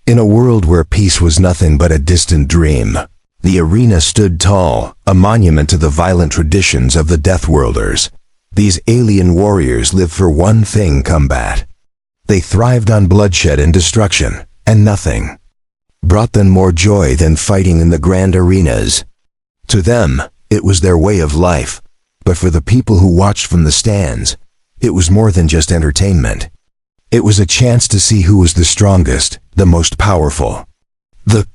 In a world where peace was nothing but a distant dream, the arena stood tall, a monument to the violent traditions of the Deathworlders. These alien warriors lived for one thing: combat. They thrived on bloodshed and destruction, and nothing brought them more joy than fighting in the grand arenas. To them, it was their way of life, but for the people who watched from the stands, it was more than just entertainment. It was a chance to see who was the strongest, the most powerful. The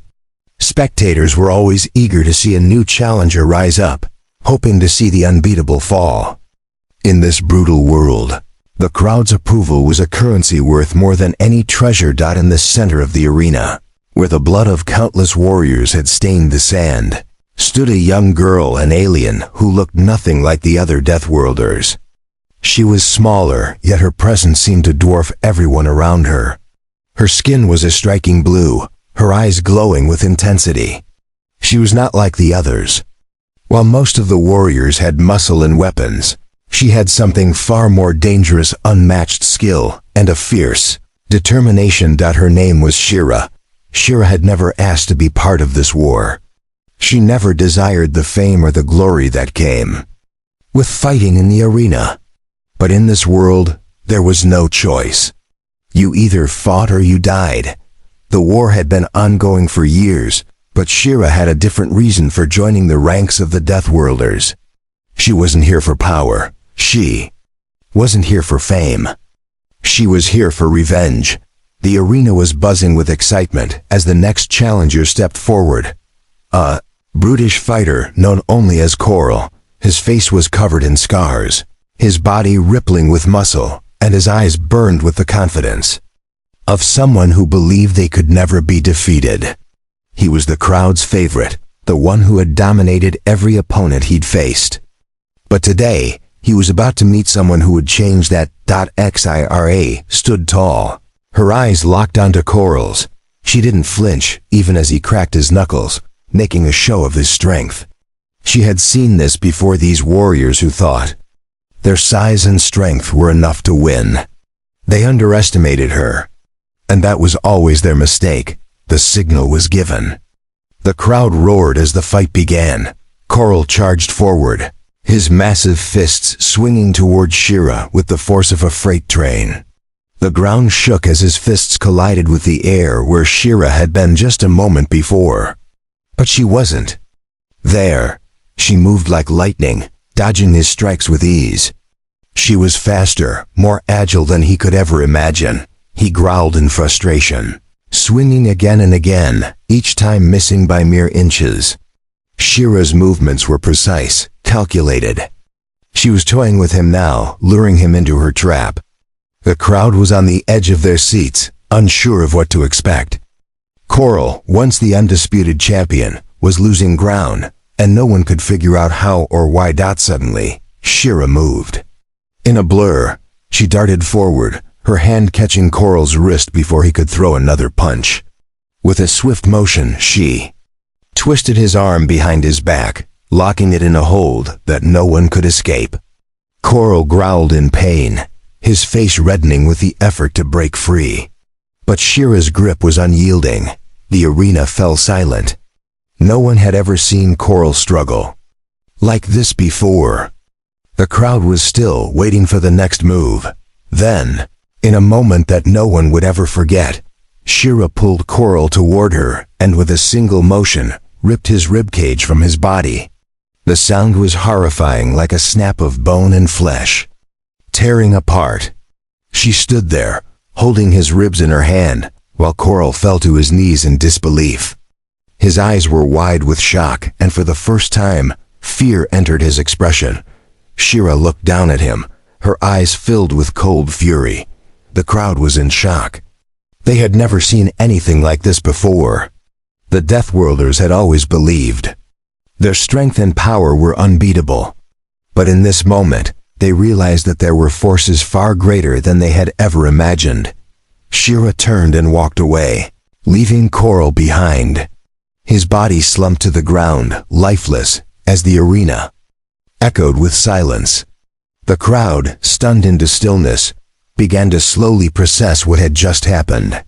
spectators were always eager to see a new challenger rise up, hoping to see the unbeatable fall. In this brutal world, the crowd's approval was a currency worth more than any treasure. In the center of the arena, where the blood of countless warriors had stained the sand, stood a young girl, an alien who looked nothing like the other Deathworlders. She was smaller, yet her presence seemed to dwarf everyone around her. Her skin was a striking blue, her eyes glowing with intensity. She was not like the others. While most of the warriors had muscle and weapons, she had something far more dangerous: unmatched skill and a fierce determination. Her name was Shira. Shira had never asked to be part of this war. She never desired the fame or the glory that came with fighting in the arena. But in this world, there was no choice. You either fought or you died. The war had been ongoing for years, but Shira had a different reason for joining the ranks of the Deathworlders. She wasn't here for power. She wasn't here for fame. She was here for revenge. The arena was buzzing with excitement as the next challenger stepped forward. A brutish fighter known only as Coral. His face was covered in scars, his body rippling with muscle, and his eyes burned with the confidence of someone who believed they could never be defeated. He was the crowd's favorite, the one who had dominated every opponent he'd faced. But today, he was about to meet someone who would change that. Xira stood tall, her eyes locked onto Coral's. She didn't flinch, even as he cracked his knuckles, making a show of his strength. She had seen this before: these warriors who thought their size and strength were enough to win. They underestimated her, and that was always their mistake. The signal was given. The crowd roared as the fight began. Coral charged forward, his massive fists swinging toward Shira with the force of a freight train. The ground shook as his fists collided with the air where Shira had been just a moment before. But she wasn't there. She moved like lightning, dodging his strikes with ease. She was faster, more agile than he could ever imagine. He growled in frustration, swinging again and again, each time missing by mere inches. Shira's movements were precise, calculated. She was toying with him now, luring him into her trap. The crowd was on the edge of their seats, unsure of what to expect. Coral, once the undisputed champion, was losing ground, and no one could figure out how or why. Suddenly, Shira moved. In a blur, she darted forward, her hand catching Coral's wrist before he could throw another punch. With a swift motion, she twisted his arm behind his back, locking it in a hold that no one could escape. Coral growled in pain, his face reddening with the effort to break free. But Shira's grip was unyielding. The arena fell silent. No one had ever seen Coral struggle like this before. The crowd was still, waiting for the next move. Then, in a moment that no one would ever forget, Shira pulled Coral toward her and with a single motion, ripped his ribcage from his body. The sound was horrifying, like a snap of bone and flesh tearing apart. She stood there, holding his ribs in her hand, while Coral fell to his knees in disbelief. His eyes were wide with shock, and for the first time, fear entered his expression. Shira looked down at him, her eyes filled with cold fury. The crowd was in shock. They had never seen anything like this before. The Deathworlders had always believed their strength and power were unbeatable. But in this moment, they realized that there were forces far greater than they had ever imagined. Shira turned and walked away, leaving Coral behind. His body slumped to the ground, lifeless, as the arena echoed with silence. The crowd, stunned into stillness, began to slowly process what had just happened.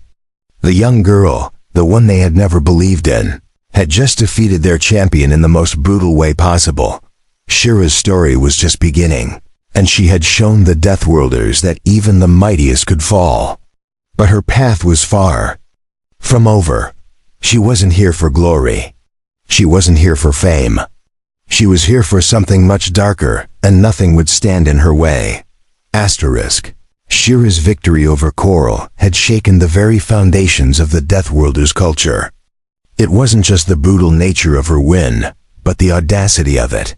The young girl, the one they had never believed in, had just defeated their champion in the most brutal way possible. Shira's story was just beginning, and she had shown the Deathworlders that even the mightiest could fall. But her path was far from over. She wasn't here for glory. She wasn't here for fame. She was here for something much darker, and nothing would stand in her way. Asterisk. Shira's victory over Coral had shaken the very foundations of the Deathworlders' culture. It wasn't just the brutal nature of her win, but the audacity of it.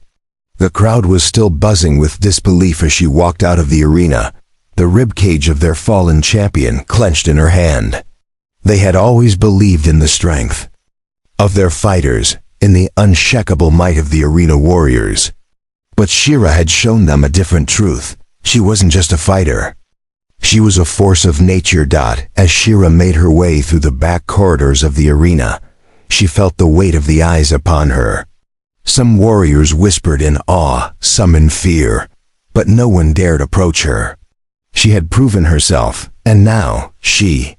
The crowd was still buzzing with disbelief as she walked out of the arena, the ribcage of their fallen champion clenched in her hand. They had always believed in the strength of their fighters, in the unshakable might of the arena warriors. But Shira had shown them a different truth. She wasn't just a fighter. She was a force of nature. As Shira made her way through the back corridors of the arena, she felt the weight of the eyes upon her. Some warriors whispered in awe, some in fear, but no one dared approach her. She had proven herself, and now she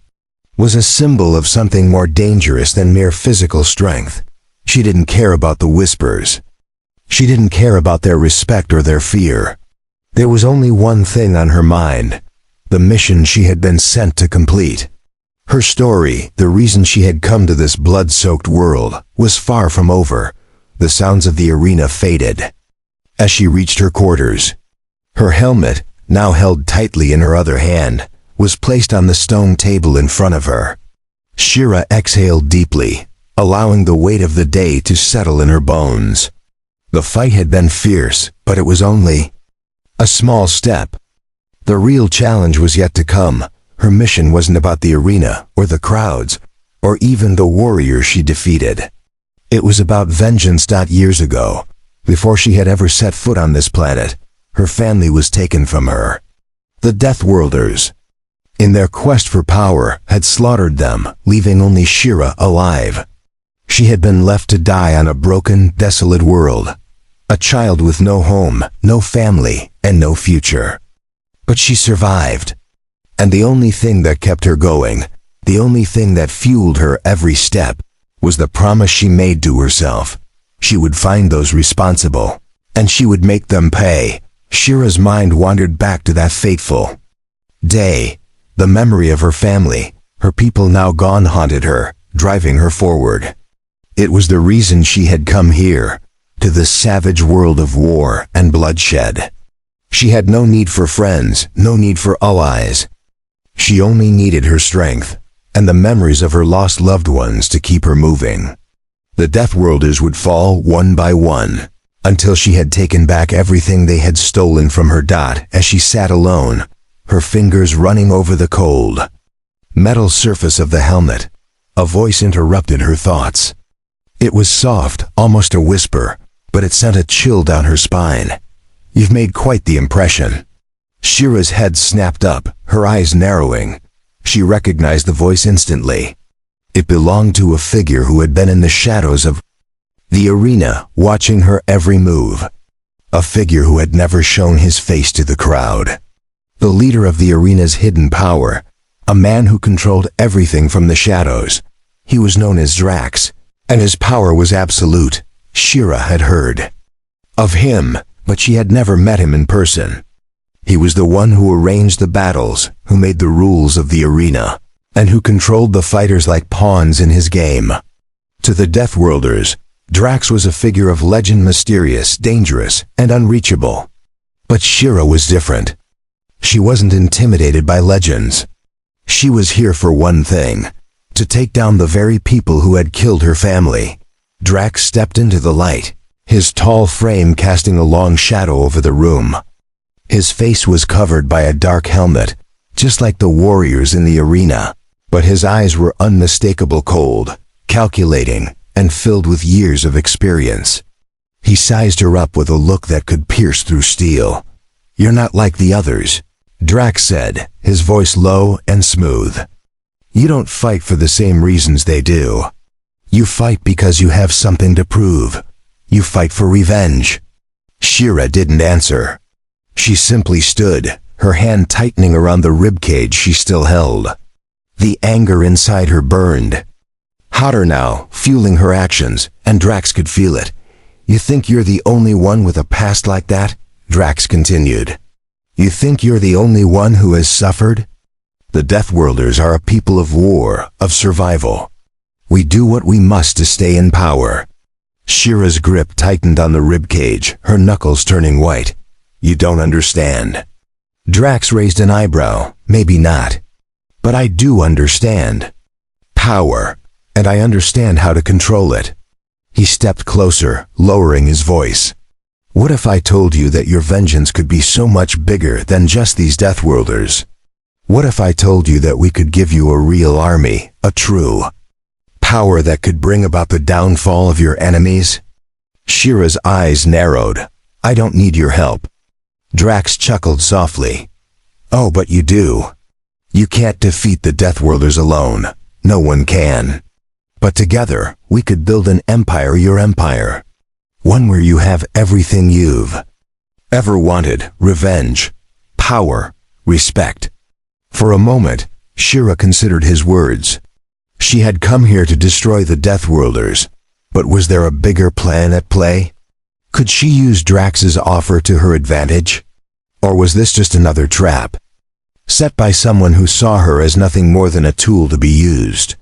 was a symbol of something more dangerous than mere physical strength. She didn't care about the whispers. She didn't care about their respect or their fear. There was only one thing on her mind: the mission she had been sent to complete. Her story, the reason she had come to this blood-soaked world, was far from over. The sounds of the arena faded as she reached her quarters. Her helmet, now held tightly in her other hand, was placed on the stone table in front of her. Shira exhaled deeply, allowing the weight of the day to settle in her bones. The fight had been fierce, but it was only a small step. The real challenge was yet to come. Her mission wasn't about the arena, or the crowds, or even the warriors she defeated. It was about vengeance. Years ago, before she had ever set foot on this planet, her family was taken from her. The Deathworlders, in their quest for power, had slaughtered them, leaving only Shira alive. She had been left to die on a broken, desolate world, a child with no home, no family, and no future. But she survived. And the only thing that kept her going, the only thing that fueled her every step, was the promise she made to herself. She would find those responsible, and she would make them pay. Shira's mind wandered back to that fateful day. The memory of her family, her people now gone, haunted her, driving her forward. It was the reason she had come here, to this savage world of war and bloodshed. She had no need for friends, no need for allies. She only needed her strength, and the memories of her lost loved ones to keep her moving. The Deathworlders would fall one by one, until she had taken back everything they had stolen from her. As she sat alone, her fingers running over the cold metal surface of the helmet, a voice interrupted her thoughts. It was soft, almost a whisper, but it sent a chill down her spine. "You've made quite the impression." Shira's head snapped up, her eyes narrowing. She recognized the voice instantly. It belonged to a figure who had been in the shadows of the arena, watching her every move. A figure who had never shown his face to the crowd. The leader of the arena's hidden power, a man who controlled everything from the shadows. He was known as Drax, and his power was absolute. Shira had heard of him, but she had never met him in person. He was the one who arranged the battles, who made the rules of the arena, and who controlled the fighters like pawns in his game. To the Deathworlders, Drax was a figure of legend, mysterious, dangerous, and unreachable. But Shira was different. She wasn't intimidated by legends. She was here for one thing: to take down the very people who had killed her family. Drax stepped into the light, his tall frame casting a long shadow over the room. His face was covered by a dark helmet, just like the warriors in the arena, but his eyes were unmistakable, cold, calculating, and filled with years of experience. He sized her up with a look that could pierce through steel. "You're not like the others," Drax said, his voice low and smooth. "You don't fight for the same reasons they do. You fight because you have something to prove. You fight for revenge." Shira didn't answer. She simply stood, her hand tightening around the ribcage she still held. The anger inside her burned. hotter now, fueling her actions, and Drax could feel it. You think you're the only one with a past like that? Drax continued. You think you're the only one who has suffered? The Deathworlders are a people of war, of survival. We do what we must to stay in power. Shira's grip tightened on the ribcage, her knuckles turning white. You don't understand. Drax raised an eyebrow. Maybe not. But I do understand. Power. And I understand how to control it. He stepped closer, lowering his voice. What if I told you that your vengeance could be so much bigger than just these Deathworlders? What if I told you that we could give you a real army, a true power that could bring about the downfall of your enemies? Shira's eyes narrowed. I don't need your help. Drax chuckled softly. Oh, but you do. You can't defeat the Deathworlders alone. No one can. But together, we could build an empire, your empire. One where you have everything you've ever wanted, revenge, power, respect. For a moment, Shira considered his words. She had come here to destroy the Deathworlders, but was there a bigger plan at play? Could she use Drax's offer to her advantage? Or was this just another trap, set by someone who saw her as nothing more than a tool to be used?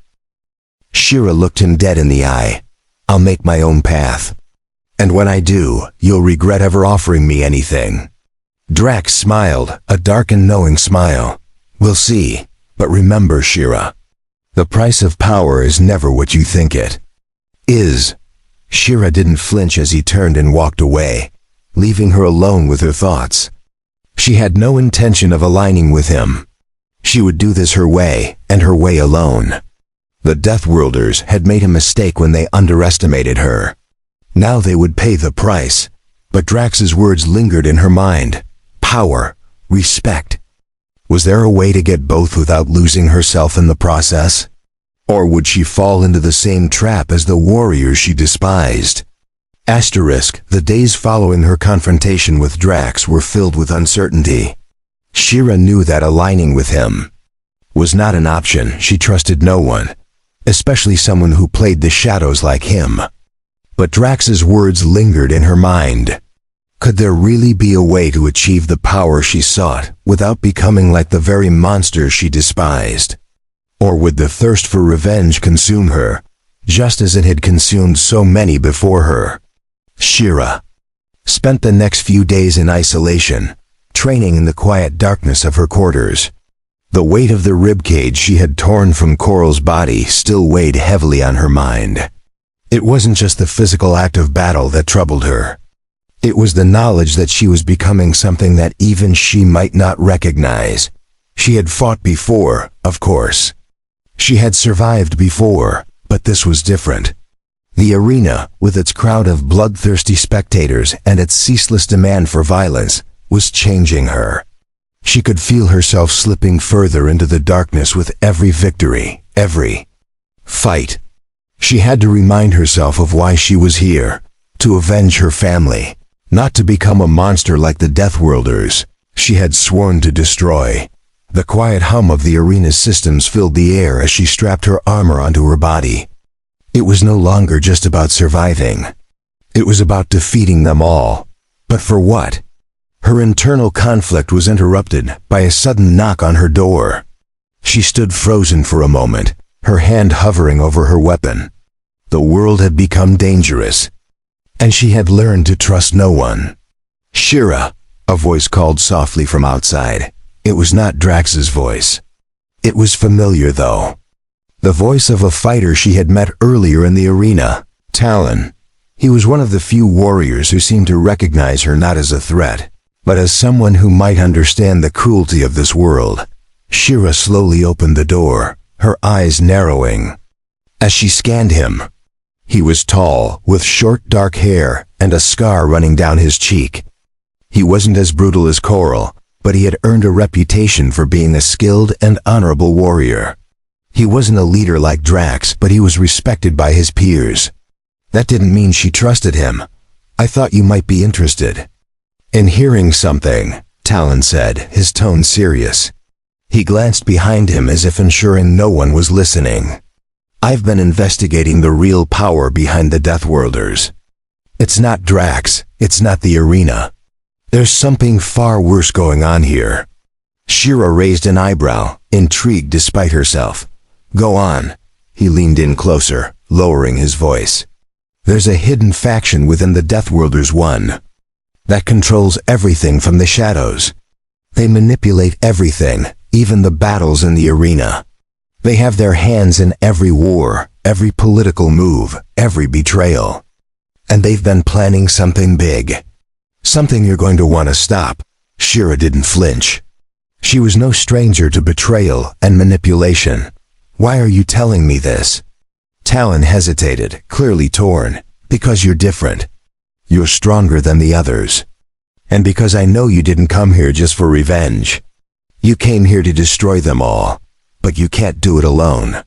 Shira looked him dead in the eye. I'll make my own path. And when I do, you'll regret ever offering me anything. Drax smiled, a dark and knowing smile. We'll see, but remember, Shira, the price of power is never what you think it is. Shira didn't flinch as he turned and walked away, leaving her alone with her thoughts. She had no intention of aligning with him. She would do this her way, and her way alone. The Deathworlders had made a mistake when they underestimated her. Now they would pay the price. But Drax's words lingered in her mind. Power, respect. Was there a way to get both without losing herself in the process? Or would she fall into the same trap as the warriors she despised? The days following her confrontation with Drax were filled with uncertainty. Shira knew that aligning with him was not an option. She trusted no one, especially someone who played the shadows like him. But Drax's words lingered in her mind. Could there really be a way to achieve the power she sought without becoming like the very monsters she despised? Or would the thirst for revenge consume her, just as it had consumed so many before her? Shira spent the next few days in isolation, training in the quiet darkness of her quarters. The weight of the ribcage she had torn from Coral's body still weighed heavily on her mind. It wasn't just the physical act of battle that troubled her. It was the knowledge that she was becoming something that even she might not recognize. She had fought before, of course. She had survived before, but this was different. The arena, with its crowd of bloodthirsty spectators and its ceaseless demand for violence, was changing her. She could feel herself slipping further into the darkness with every victory, every fight. She had to remind herself of why she was here, to avenge her family, not to become a monster like the Deathworlders she had sworn to destroy. The quiet hum of the arena's systems filled the air as she strapped her armor onto her body. It was no longer just about surviving. It was about defeating them all. But for what? Her internal conflict was interrupted by a sudden knock on her door. She stood frozen for a moment, her hand hovering over her weapon. The world had become dangerous, and she had learned to trust no one. Shira, a voice called softly from outside. It was not Drax's voice. It was familiar, though. The voice of a fighter she had met earlier in the arena, Talon. He was one of the few warriors who seemed to recognize her not as a threat, but as someone who might understand the cruelty of this world. Shira slowly opened the door, her eyes narrowing. As she scanned him, he was tall, with short dark hair and a scar running down his cheek. He wasn't as brutal as Coral, but he had earned a reputation for being a skilled and honorable warrior. He wasn't a leader like Drax, but he was respected by his peers. That didn't mean she trusted him. I thought you might be interested in hearing something, Talon said, his tone serious. He glanced behind him as if ensuring no one was listening. I've been investigating the real power behind the Deathworlders. It's not Drax, it's not the arena. There's something far worse going on here. Shira raised an eyebrow, intrigued despite herself. Go on. He leaned in closer, lowering his voice. There's a hidden faction within the Deathworlders one that controls everything from the shadows. They manipulate everything, even the battles in the arena. They have their hands in every war, every political move, every betrayal. And they've been planning something big. Something you're going to want to stop. Shira didn't flinch. She was no stranger to betrayal and manipulation. Why are you telling me this? Talon hesitated, clearly torn. Because you're different. You're stronger than the others. And because I know you didn't come here just for revenge. You came here to destroy them all. But you can't do it alone.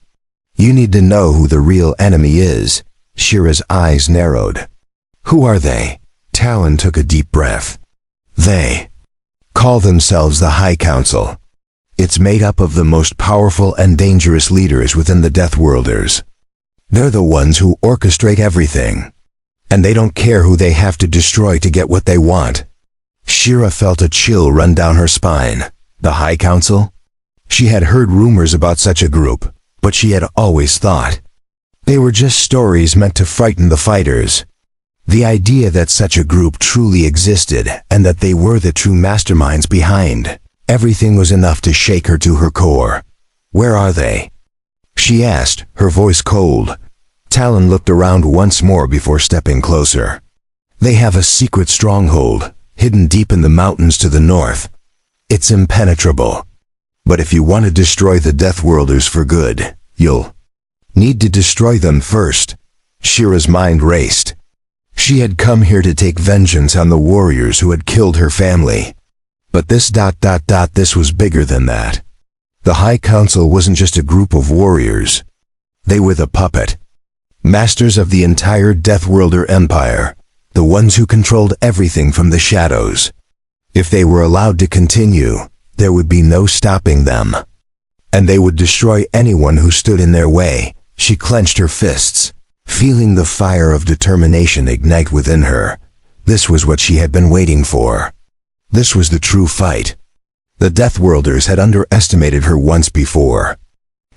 You need to know who the real enemy is. Shira's eyes narrowed. Who are they? Talon took a deep breath. They call themselves the High Council. It's made up of the most powerful and dangerous leaders within the Deathworlders. They're the ones who orchestrate everything. And they don't care who they have to destroy to get what they want. Shira felt a chill run down her spine. The High Council? She had heard rumors about such a group, but she had always thought they were just stories meant to frighten the fighters. The idea that such a group truly existed and that they were the true masterminds behind everything was enough to shake her to her core. Where are they? She asked, her voice cold. Talon looked around once more before stepping closer. They have a secret stronghold, hidden deep in the mountains to the north. It's impenetrable. But if you want to destroy the Deathworlders for good, you'll need to destroy them first. Shira's mind raced. She had come here to take vengeance on the warriors who had killed her family. But this was bigger than that. The High Council wasn't just a group of warriors. They were the puppet. Masters of the entire Deathworlder empire. The ones who controlled everything from the shadows. If they were allowed to continue, there would be no stopping them. And they would destroy anyone who stood in their way. She clenched her fists, feeling the fire of determination ignite within her. This was what she had been waiting for. This was the true fight. The Deathworlders had underestimated her once before.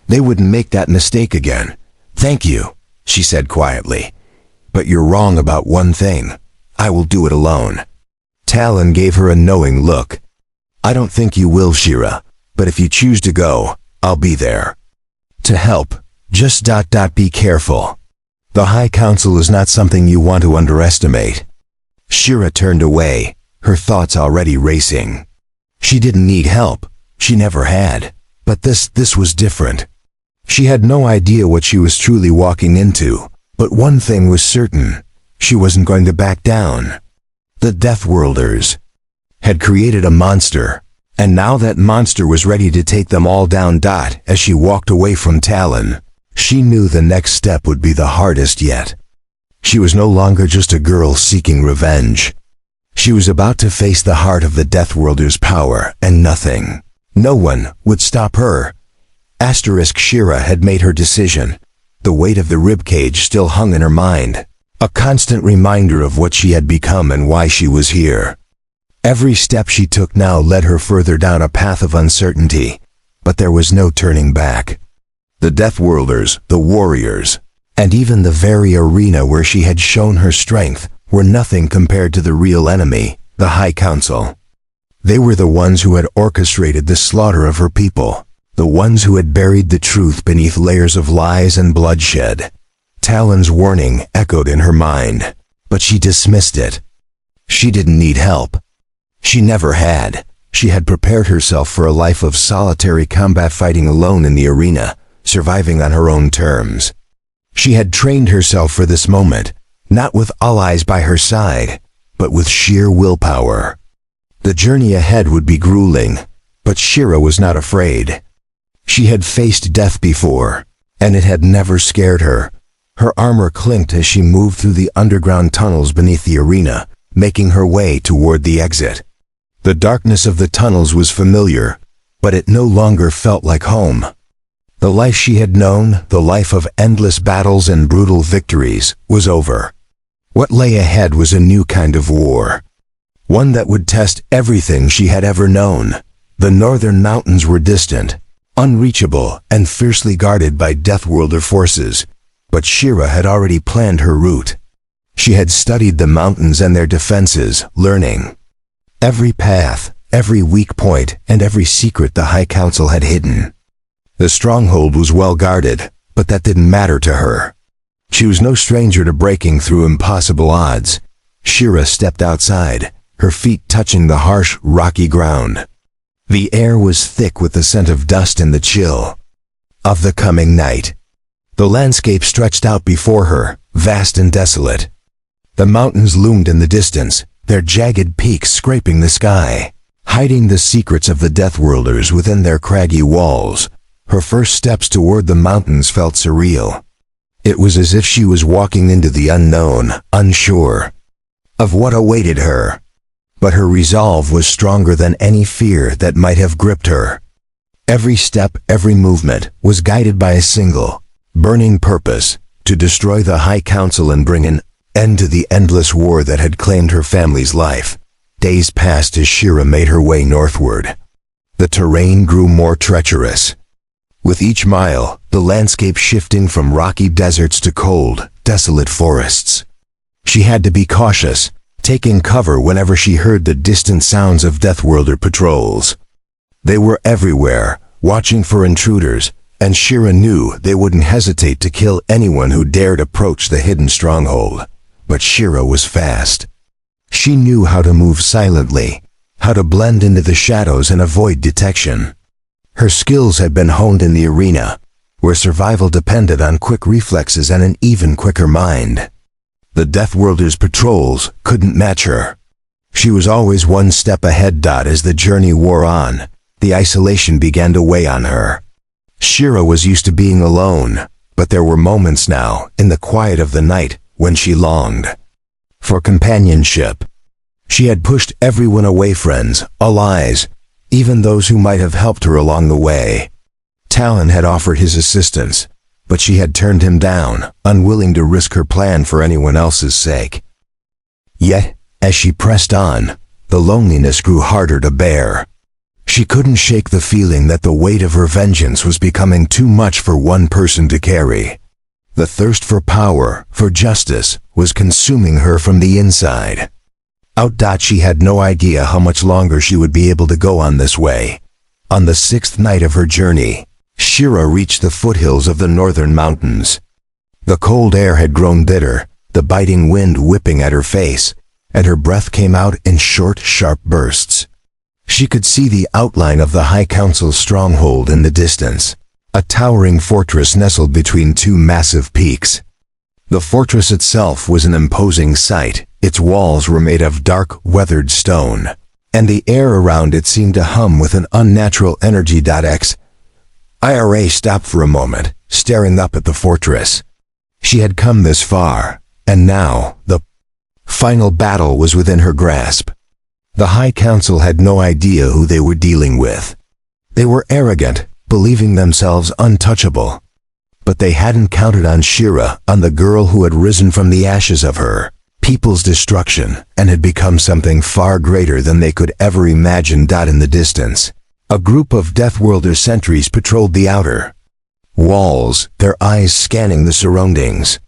They wouldn't make that mistake again. Thank you, she said quietly. But you're wrong about one thing. I will do it alone. Talon gave her a knowing look. I don't think you will, Shira, but if you choose to go, I'll be there. To help. Just be careful. The High Council is not something you want to underestimate. Shira turned away, her thoughts already racing. She didn't need help. She never had. But this was different. She had no idea what she was truly walking into. But one thing was certain. She wasn't going to back down. The Deathworlders had created a monster, and now that monster was ready to take them all down. As she walked away from Talon, she knew the next step would be the hardest yet. She was no longer just a girl seeking revenge. She was about to face the heart of the Deathworlders' power, and nothing, no one, would stop her. Shira had made her decision. The weight of the ribcage still hung in her mind, a constant reminder of what she had become and why she was here. Every step she took now led her further down a path of uncertainty, but there was no turning back. The Deathworlders, the warriors, and even the very arena where she had shown her strength were nothing compared to the real enemy, the High Council. They were the ones who had orchestrated the slaughter of her people, the ones who had buried the truth beneath layers of lies and bloodshed. Talon's warning echoed in her mind, but she dismissed it. She didn't need help. She never had. She had prepared herself for a life of solitary combat, fighting alone in the arena, surviving on her own terms. She had trained herself for this moment, not with allies by her side, but with sheer willpower. The journey ahead would be grueling, but Shira was not afraid. She had faced death before, and it had never scared her. Her armor clinked as she moved through the underground tunnels beneath the arena, making her way toward the exit. The darkness of the tunnels was familiar, but it no longer felt like home. The life she had known, the life of endless battles and brutal victories, was over. What lay ahead was a new kind of war. One that would test everything she had ever known. The northern mountains were distant, unreachable, and fiercely guarded by Deathworlder forces. But Shira had already planned her route. She had studied the mountains and their defenses, learning every path, every weak point, and every secret the High Council had hidden. The stronghold was well guarded, but that didn't matter to her. She was no stranger to breaking through impossible odds. Shira stepped outside, her feet touching the harsh, rocky ground. The air was thick with the scent of dust and the chill of the coming night. The landscape stretched out before her, vast and desolate. The mountains loomed in the distance, their jagged peaks scraping the sky, hiding the secrets of the Deathworlders within their craggy walls. Her first steps toward the mountains felt surreal. It was as if she was walking into the unknown, unsure of what awaited her. But her resolve was stronger than any fear that might have gripped her. Every step, every movement, was guided by a single, burning purpose: to destroy the High Council and bring an end to the endless war that had claimed her family's life. Days passed as Shira made her way northward. The terrain grew more treacherous. With each mile, the landscape shifting from rocky deserts to cold, desolate forests. She had to be cautious, taking cover whenever she heard the distant sounds of Deathworlder patrols. They were everywhere, watching for intruders, and Shira knew they wouldn't hesitate to kill anyone who dared approach the hidden stronghold. But Shira was fast. She knew how to move silently, how to blend into the shadows and avoid detection. Her skills had been honed in the arena, where survival depended on quick reflexes and an even quicker mind. The Deathworlders' patrols couldn't match her. She was always one step ahead. As the journey wore on, the isolation began to weigh on her. Shira was used to being alone, but there were moments now, in the quiet of the night, when she longed for companionship. She had pushed everyone away, friends, allies, even those who might have helped her along the way. Talon had offered his assistance, but she had turned him down, unwilling to risk her plan for anyone else's sake. Yet, as she pressed on, the loneliness grew harder to bear. She couldn't shake the feeling that the weight of her vengeance was becoming too much for one person to carry. The thirst for power, for justice, was consuming her from the inside. She had no idea how much longer she would be able to go on this way. On the 6th night of her journey, Shira reached the foothills of the northern mountains. The cold air had grown bitter, the biting wind whipping at her face, and her breath came out in short, sharp bursts. She could see the outline of the High Council's stronghold in the distance, a towering fortress nestled between two massive peaks. The fortress itself was an imposing sight. Its walls were made of dark, weathered stone, and the air around it seemed to hum with an unnatural energy. Ira stopped for a moment, staring up at the fortress. She had come this far, and now, the final battle was within her grasp. The High Council had no idea who they were dealing with. They were arrogant, believing themselves untouchable. But they hadn't counted on Shira, on the girl who had risen from the ashes of her people's destruction, and had become something far greater than they could ever imagine. In the distance, a group of Deathworlder sentries patrolled the outer walls, their eyes scanning the surroundings.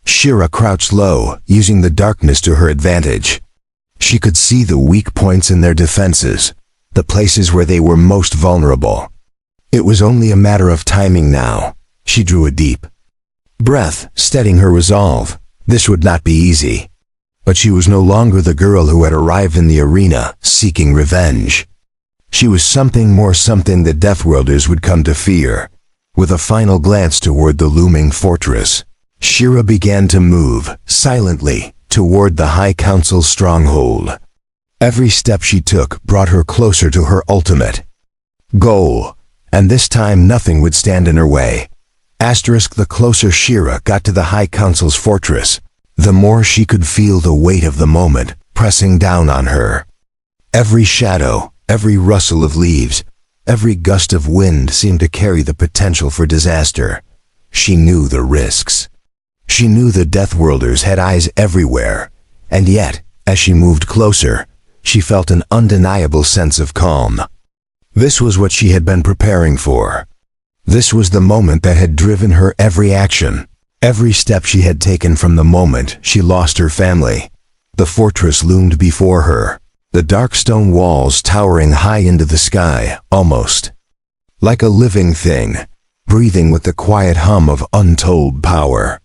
Shira crouched low, using the darkness to her advantage. She could see the weak points in their defenses, the places where they were most vulnerable. It was only a matter of timing now. She drew a deep breath, steadying her resolve. This would not be easy. But she was no longer the girl who had arrived in the arena, seeking revenge. She was something more, something the Deathworlders would come to fear. With a final glance toward the looming fortress, Shira began to move, silently, toward the High Council's stronghold. Every step she took brought her closer to her ultimate goal, and this time nothing would stand in her way. The closer Shira got to the High Council's fortress, the more she could feel the weight of the moment pressing down on her. Every shadow, every rustle of leaves, Every gust of wind seemed to carry the potential for disaster. She knew the risks. She knew the Deathworlders had eyes everywhere, and yet, as she moved closer, she felt an undeniable sense of calm. This was what she had been preparing for. This was the moment that had driven her every action, every step she had taken from the moment she lost her family. The fortress loomed before her, the dark stone walls towering high into the sky, almost like a living thing, breathing with the quiet hum of untold power.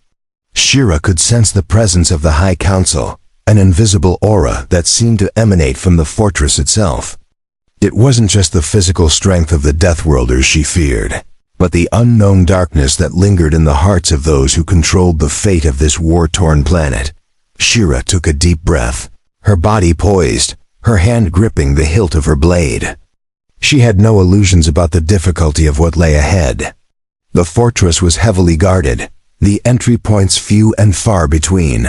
Shira could sense the presence of the High Council, an invisible aura that seemed to emanate from the fortress itself. It wasn't just the physical strength of the Deathworlders she feared, but the unknown darkness that lingered in the hearts of those who controlled the fate of this war-torn planet. Shira took a deep breath, her body poised, her hand gripping the hilt of her blade. She had no illusions about the difficulty of what lay ahead. The fortress was heavily guarded, the entry points few and far between.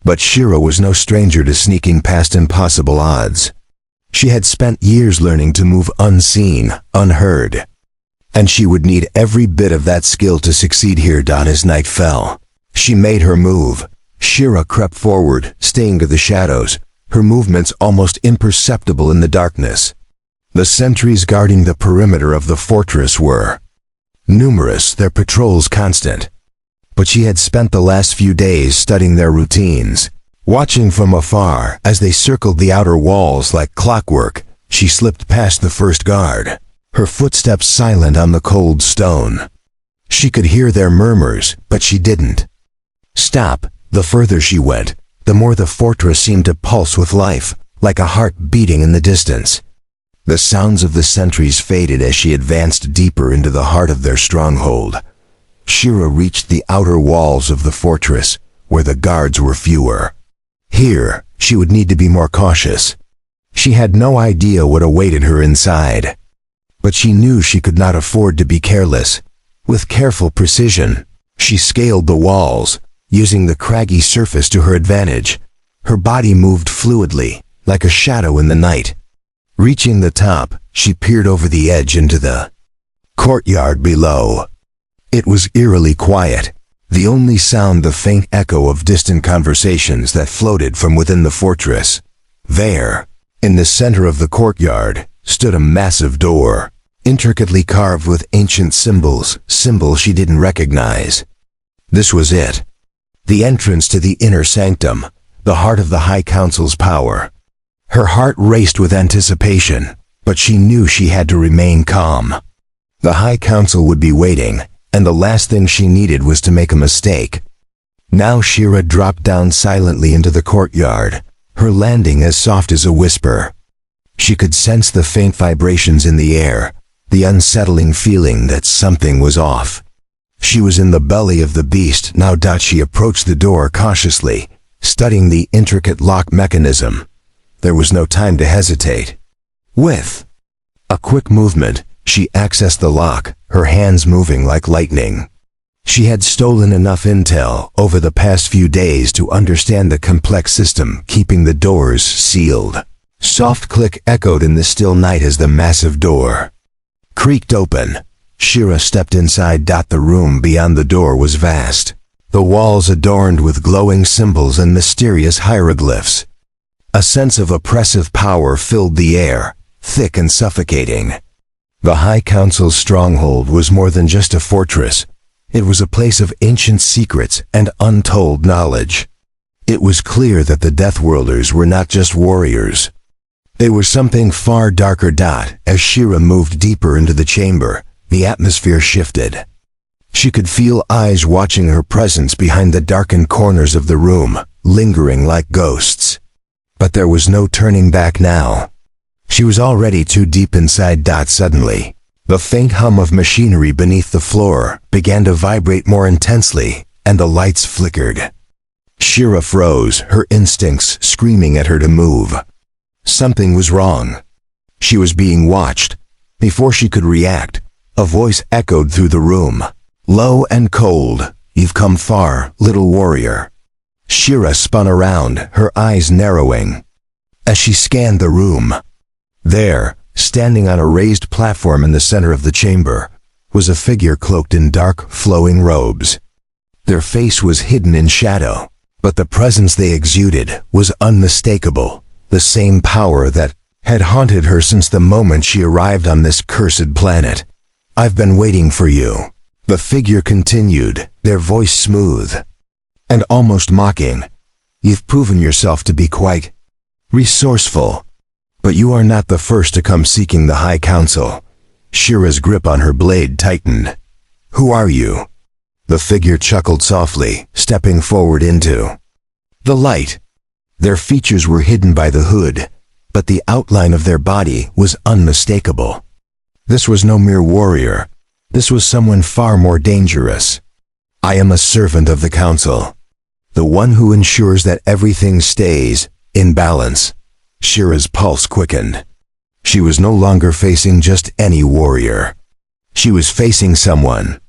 But Shira was no stranger to sneaking past impossible odds. She had spent years learning to move unseen, unheard. And she would need every bit of that skill to succeed here. As night fell, she made her move. Shira crept forward, staying to the shadows, her movements almost imperceptible in the darkness. The sentries guarding the perimeter of the fortress were numerous, their patrols constant. But she had spent the last few days studying their routines. Watching from afar as they circled the outer walls like clockwork, she slipped past the first guard, her footsteps silent on the cold stone. She could hear their murmurs, but she didn't stop. The further she went, the more the fortress seemed to pulse with life, like a heart beating in the distance. The sounds of the sentries faded as she advanced deeper into the heart of their stronghold. Shira reached the outer walls of the fortress, where the guards were fewer. Here, she would need to be more cautious. She had no idea what awaited her inside. But she knew she could not afford to be careless. With careful precision, she scaled the walls, using the craggy surface to her advantage. Her body moved fluidly, like a shadow in the night. Reaching the top, she peered over the edge into the courtyard below. It was eerily quiet, the only sound the faint echo of distant conversations that floated from within the fortress. There, in the center of the courtyard, stood a massive door, intricately carved with ancient symbols she didn't recognize. This was it. The entrance to the inner sanctum, the heart of the High Council's power. Her heart raced with anticipation, but she knew she had to remain calm. The High Council would be waiting, and the last thing she needed was to make a mistake. Now Shira dropped down silently into the courtyard, her landing as soft as a whisper. She could sense the faint vibrations in the air, the unsettling feeling that something was off. She was in the belly of the beast now. She approached the door cautiously, studying the intricate lock mechanism. There was no time to hesitate. With a quick movement, she accessed the lock, her hands moving like lightning. She had stolen enough intel over the past few days to understand the complex system keeping the doors sealed. Soft click echoed in the still night as the massive door creaked open. Shira stepped inside. The room beyond the door was vast, the walls adorned with glowing symbols and mysterious hieroglyphs. A sense of oppressive power filled the air, thick and suffocating. The High Council's stronghold was more than just a fortress. It was a place of ancient secrets and untold knowledge. It was clear that the Deathworlders were not just warriors. They were something far darker. As Shira moved deeper into the chamber, the atmosphere shifted. She could feel eyes watching her presence behind the darkened corners of the room, lingering like ghosts. But there was no turning back now. She was already too deep inside. Suddenly, the faint hum of machinery beneath the floor began to vibrate more intensely, and the lights flickered. Shira froze, her instincts screaming at her to move. Something was wrong. She was being watched. Before she could react, a voice echoed through the room, low and cold. "You've come far, little warrior." Shira spun around, her eyes narrowing. As she scanned the room, there, Standing on a raised platform in the center of the chamber was a figure cloaked in dark, flowing robes. Their face was hidden in shadow, but the presence they exuded was unmistakable, the same power that had haunted her since the moment she arrived on this cursed planet. "I've been waiting for you," the figure continued, their voice smooth and almost mocking. "You've proven yourself to be quite resourceful, but you are not the first to come seeking the High Council." Shira's grip on her blade tightened. "Who are you?" The figure chuckled softly, stepping forward into the light. Their features were hidden by the hood, but the outline of their body was unmistakable. This was no mere warrior. This was someone far more dangerous. "I am a servant of the Council, the one who ensures that everything stays in balance." Shira's pulse quickened. She was no longer facing just any warrior. She was facing someone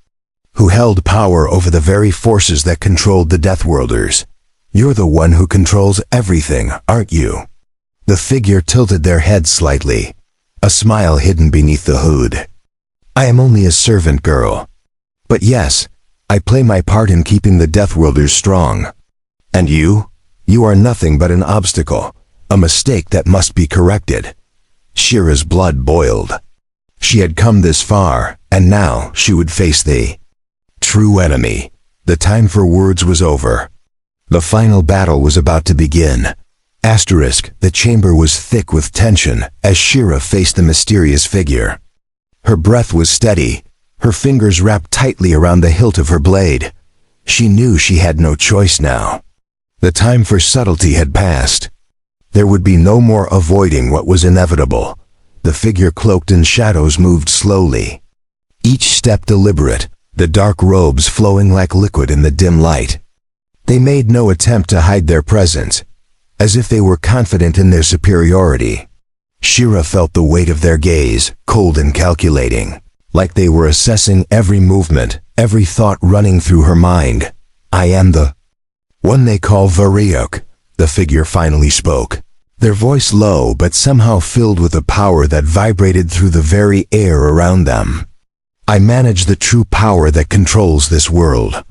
who held power over the very forces that controlled the Deathworlders. "You're the one who controls everything, aren't you?" The figure tilted their head slightly, a smile hidden beneath the hood. "I am only a servant girl. But yes, I play my part in keeping the Deathworlders strong. And you? You are nothing but an obstacle, a mistake that must be corrected." Shira's blood boiled. She had come this far, and now she would face the true enemy. The time for words was over. The final battle was about to begin. The chamber was thick with tension as Shira faced the mysterious figure. Her breath was steady, her fingers wrapped tightly around the hilt of her blade. She knew she had no choice now. The time for subtlety had passed. There would be no more avoiding what was inevitable. The figure cloaked in shadows moved slowly, each step deliberate, the dark robes flowing like liquid in the dim light. They made no attempt to hide their presence, as if they were confident in their superiority. Shira felt the weight of their gaze, cold and calculating, like they were assessing every movement, every thought running through her mind. "I am the one they call Variok," the figure finally spoke, their voice low but somehow filled with a power that vibrated through the very air around them. "I manage the true power that controls this world.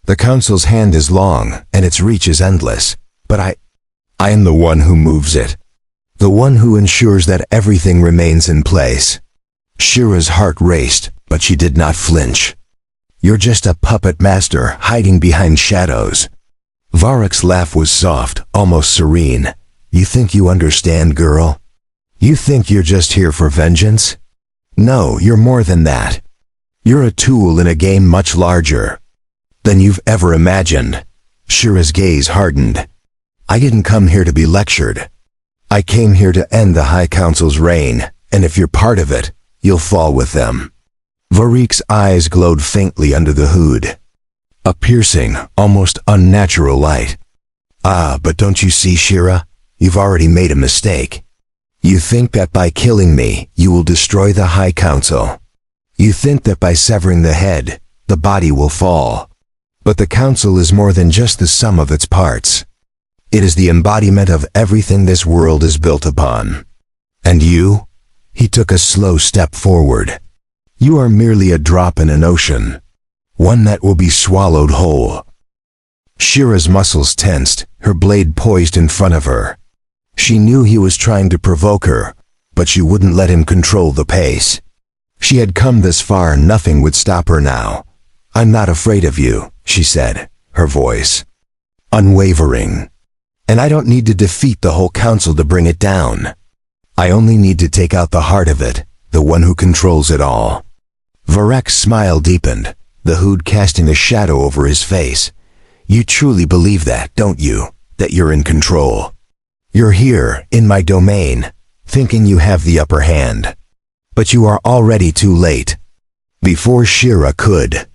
The Council's hand is long, and its reach is endless, but I am the one who moves it, the one who ensures that everything remains in place." Shira's heart raced, but she did not flinch. "You're just a puppet master hiding behind shadows." Varrok's laugh was soft, almost serene. "You think you understand, girl? You think you're just here for vengeance? No, you're more than that. You're a tool in a game much larger than you've ever imagined." Shira's gaze hardened. "I didn't come here to be lectured. I came here to end the High Council's reign, and if you're part of it, you'll fall with them." Varrok's eyes glowed faintly under the hood, a piercing, almost unnatural light. "Ah, but don't you see, Shira? You've already made a mistake. You think that by killing me, you will destroy the High Council. You think that by severing the head, the body will fall. But the Council is more than just the sum of its parts. It is the embodiment of everything this world is built upon. And you?" He took a slow step forward. "You are merely a drop in an ocean, one that will be swallowed whole." Shira's muscles tensed, her blade poised in front of her. She knew he was trying to provoke her, but she wouldn't let him control the pace. She had come this far, nothing would stop her now. "I'm not afraid of you," she said, her voice unwavering. "And I don't need to defeat the whole council to bring it down. I only need to take out the heart of it, the one who controls it all." Varrok's smile deepened, the hood casting a shadow over his face. "You truly believe that, don't you? That you're in control? You're here, in my domain, thinking you have the upper hand. But you are already too late." Before Shira could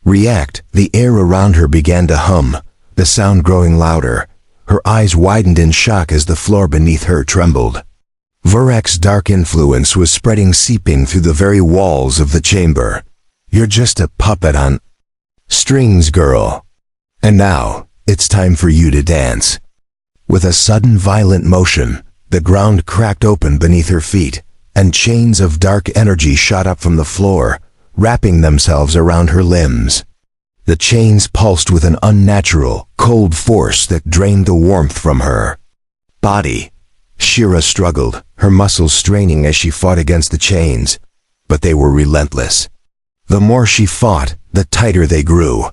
react, the air around her began to hum, the sound growing louder. Her eyes widened in shock as the floor beneath her trembled. Varrok's dark influence was spreading, seeping through the very walls of the chamber. "You're just a puppet on strings, girl. And now, it's time for you to dance." With a sudden violent motion, the ground cracked open beneath her feet, and chains of dark energy shot up from the floor, wrapping themselves around her limbs. The chains pulsed with an unnatural, cold force that drained the warmth from her body. Shira struggled, her muscles straining as she fought against the chains, but they were relentless. The more she fought, the tighter they grew.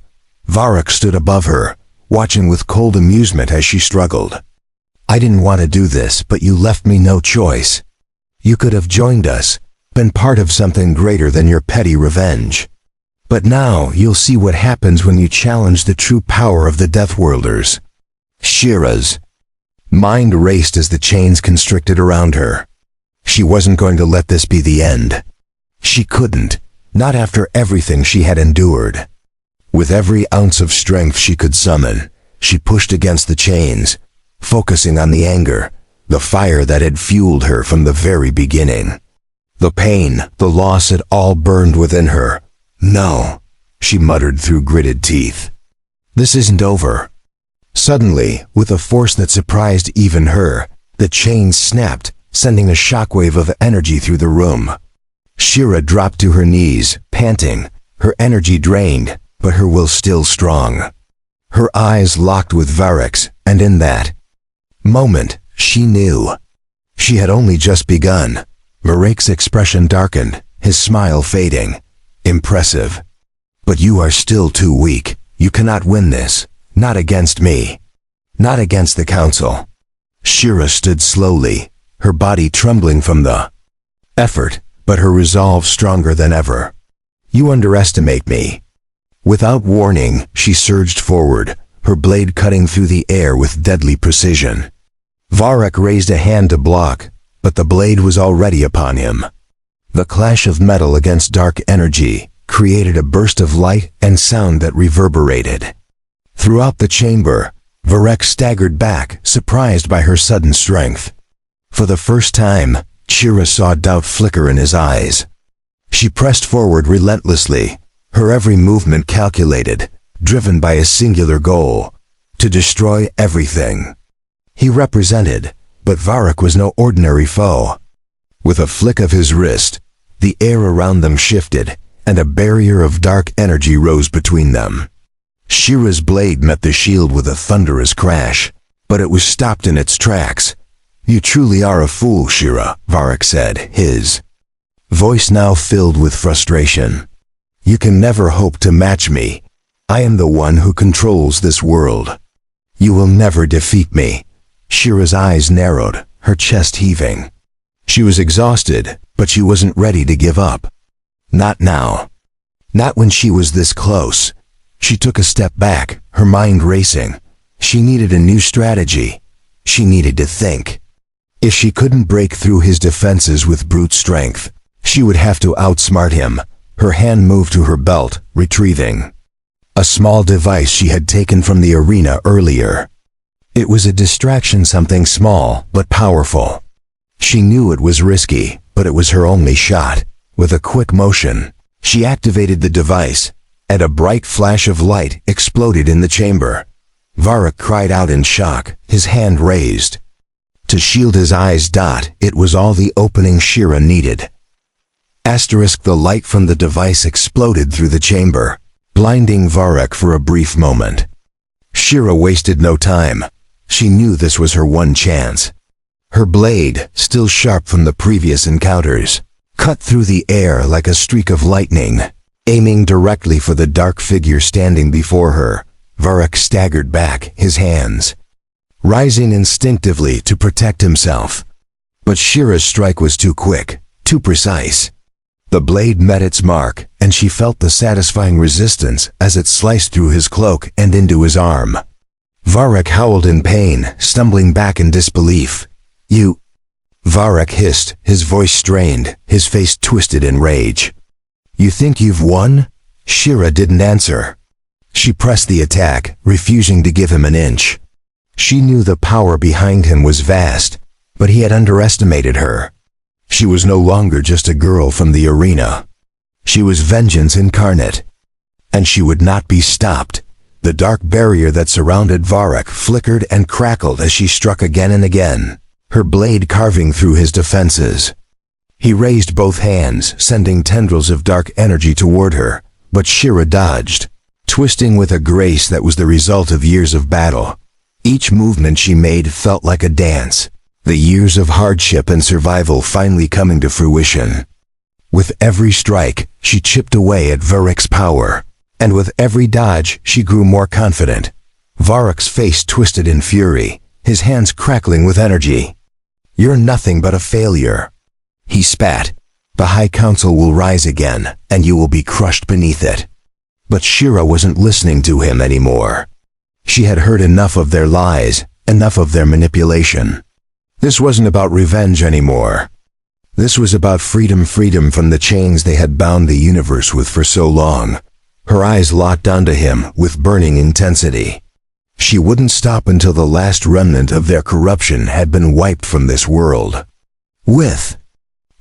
Varrock stood above her, watching with cold amusement as she struggled. "I didn't want to do this, but you left me no choice. You could have joined us, been part of something greater than your petty revenge. But now you'll see what happens when you challenge the true power of the Deathworlders." Shira's mind raced as the chains constricted around her. She wasn't going to let this be the end. She couldn't, not after everything she had endured. With every ounce of strength she could summon, she pushed against the chains, focusing on the anger, the fire that had fueled her from the very beginning. The pain, the loss, it all burned within her. "No," she muttered through gritted teeth. "This isn't over." Suddenly, with a force that surprised even her, the chains snapped, sending a shockwave of energy through the room. Shira dropped to her knees, panting, her energy drained, but her will still strong. Her eyes locked with Varrock's, and in that moment, she knew. She had only just begun. Varrock's expression darkened, his smile fading. "Impressive. But you are still too weak. You cannot win this. Not against me. Not against the council." Shira stood slowly, her body trembling from the effort, but her resolve stronger than ever. "You underestimate me." Without warning, she surged forward, her blade cutting through the air with deadly precision. Varrock raised a hand to block, but the blade was already upon him. The clash of metal against dark energy created a burst of light and sound that reverberated throughout the chamber. Varrock staggered back, surprised by her sudden strength. For the first time, Shira saw doubt flicker in his eyes. She pressed forward relentlessly, her every movement calculated, driven by a singular goal: to destroy everything he represented. But Varrock was no ordinary foe. With a flick of his wrist, the air around them shifted, and a barrier of dark energy rose between them. Shira's blade met the shield with a thunderous crash, but it was stopped in its tracks. "You truly are a fool, Shira," Varrock said, his voice now filled with frustration. "You can never hope to match me. I am the one who controls this world. You will never defeat me." Shira's eyes narrowed, her chest heaving. She was exhausted, but she wasn't ready to give up. Not now. Not when she was this close. She took a step back, her mind racing. She needed a new strategy. She needed to think. If she couldn't break through his defenses with brute strength, she would have to outsmart him. Her hand moved to her belt, retrieving a small device she had taken from the arena earlier. It was a distraction, something small but powerful. She knew it was risky, but it was her only shot. With a quick motion, she activated the device, and a bright flash of light exploded in the chamber. Varrock cried out in shock, his hand raised to shield his eyes. It was all the opening Shira needed. The light from the device exploded through the chamber, blinding Varrock for a brief moment. Shira wasted no time. She knew this was her one chance. Her blade, still sharp from the previous encounters, cut through the air like a streak of lightning, aiming directly for the dark figure standing before her. Varrock staggered back, his hands rising instinctively to protect himself. But Shira's strike was too quick, too precise. The blade met its mark, and she felt the satisfying resistance as it sliced through his cloak and into his arm. Varrock howled in pain, stumbling back in disbelief. "You..." Varrock hissed, his voice strained, his face twisted in rage. "You think you've won?" Shira didn't answer. She pressed the attack, refusing to give him an inch. She knew the power behind him was vast, but he had underestimated her. She was no longer just a girl from the arena. She was vengeance incarnate. And she would not be stopped. The dark barrier that surrounded Varrock flickered and crackled as she struck again and again, her blade carving through his defenses. He raised both hands, sending tendrils of dark energy toward her, but Shira dodged, twisting with a grace that was the result of years of battle. Each movement she made felt like a dance, the years of hardship and survival finally coming to fruition. With every strike, she chipped away at Varroc's power, and with every dodge, she grew more confident. Varroc's face twisted in fury, his hands crackling with energy. "You're nothing but a failure," he spat. "The High Council will rise again, and you will be crushed beneath it." But Shira wasn't listening to him anymore. She had heard enough of their lies, enough of their manipulation. This wasn't about revenge anymore. This was about freedom from the chains they had bound the universe with for so long. Her eyes locked onto him with burning intensity. She wouldn't stop until the last remnant of their corruption had been wiped from this world. With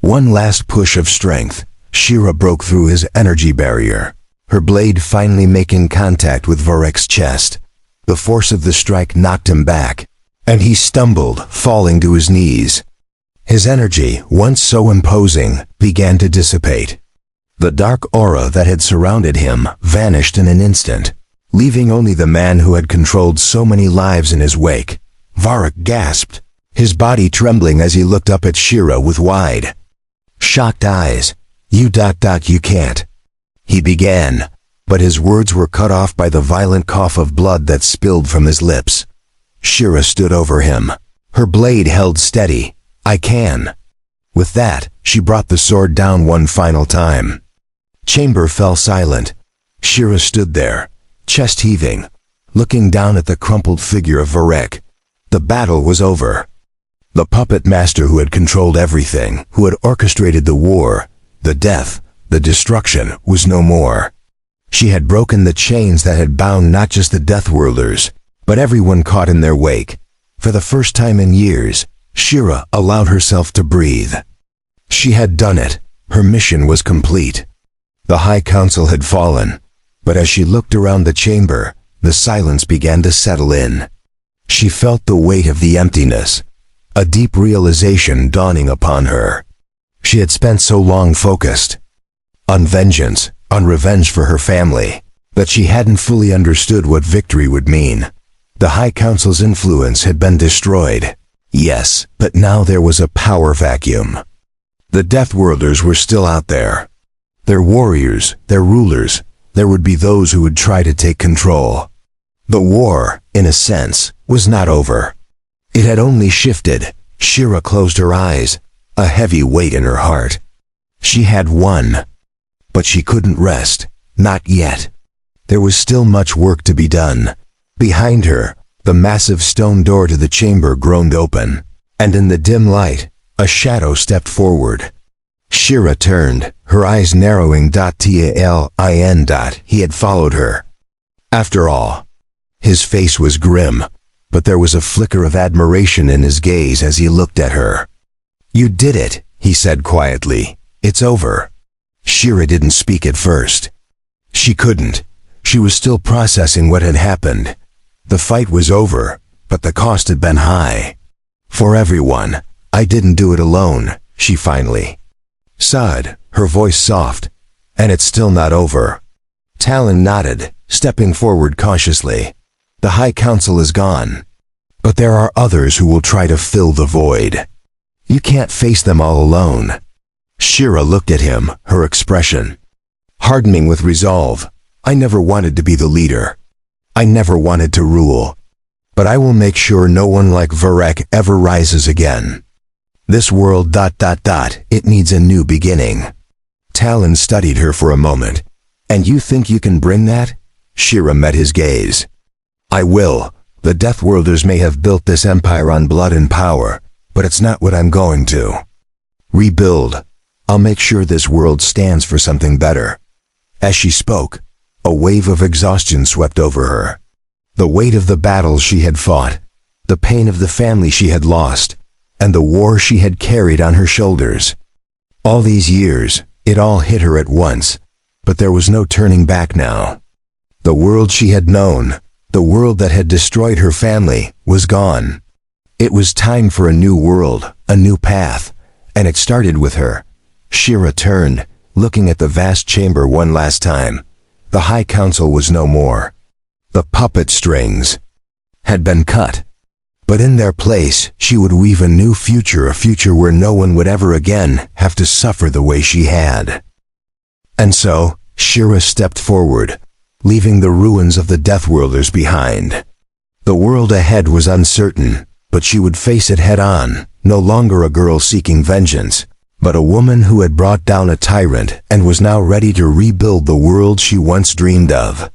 one last push of strength, Shira broke through his energy barrier, her blade finally making contact with Varroc's chest. The force of the strike knocked him back, and he stumbled, falling to his knees. His energy, once so imposing, began to dissipate. The dark aura that had surrounded him vanished in an instant, leaving only the man who had controlled so many lives in his wake. Varroc gasped, his body trembling as he looked up at Shira with wide, shocked eyes. You can't," he began, but his words were cut off by the violent cough of blood that spilled from his lips. Shira stood over him, her blade held steady. "I can." With that, she brought the sword down one final time. Chamber fell silent. Shira stood there, chest heaving, looking down at the crumpled figure of Varroc. The battle was over. The puppet master who had controlled everything, who had orchestrated the war, the death, the destruction, was no more. She had broken the chains that had bound not just the Deathworlders, but everyone caught in their wake. For the first time in years, Shira allowed herself to breathe. She had done it. Her mission was complete. The High Council had fallen, but as she looked around the chamber, the silence began to settle in. She felt the weight of the emptiness, a deep realization dawning upon her. She had spent so long focused on vengeance, on revenge for her family, that she hadn't fully understood what victory would mean. The High Council's influence had been destroyed. Yes, but now there was a power vacuum. The Deathworlders were still out there. Their warriors, their rulers. There would be those who would try to take control. The war, in a sense, was not over. It had only shifted. Shira closed her eyes, a heavy weight in her heart. She had won. But she couldn't rest. Not yet. There was still much work to be done. Behind her, the massive stone door to the chamber groaned open, and in the dim light, a shadow stepped forward. Shira turned, her eyes narrowing. Talin. He had followed her. After all. His face was grim, but there was a flicker of admiration in his gaze as he looked at her. "You did it," he said quietly. "It's over." Shira didn't speak at first. She couldn't. She was still processing what had happened. The fight was over, but the cost had been high. "For everyone. I didn't do it alone," she finally sighed, her voice soft. "And it's still not over." Talon nodded, stepping forward cautiously. "The High Council is gone. But there are others who will try to fill the void. You can't face them all alone." Shira looked at him, her expression hardening with resolve. "I never wanted to be the leader. I never wanted to rule. But I will make sure no one like Varroc ever rises again. This world... it needs a new beginning." Talon studied her for a moment. "And you think you can bring that?" Shira met his gaze. "I will. The Deathworlders may have built this empire on blood and power, but it's not what I'm going to rebuild. I'll make sure this world stands for something better." As she spoke, a wave of exhaustion swept over her. The weight of the battles she had fought, the pain of the family she had lost, and the war she had carried on her shoulders. All these years, it all hit her at once, but there was no turning back now. The world she had known, the world that had destroyed her family, was gone. It was time for a new world, a new path, and it started with her, Shira turned, looking at the vast chamber one last time. The High Council was no more. The puppet strings had been cut. But in their place, she would weave a new future, a future where no one would ever again have to suffer the way she had. And so, Shira stepped forward, leaving the ruins of the Deathworlders behind. The world ahead was uncertain, but she would face it head-on, no longer a girl seeking vengeance, but a woman who had brought down a tyrant and was now ready to rebuild the world she once dreamed of.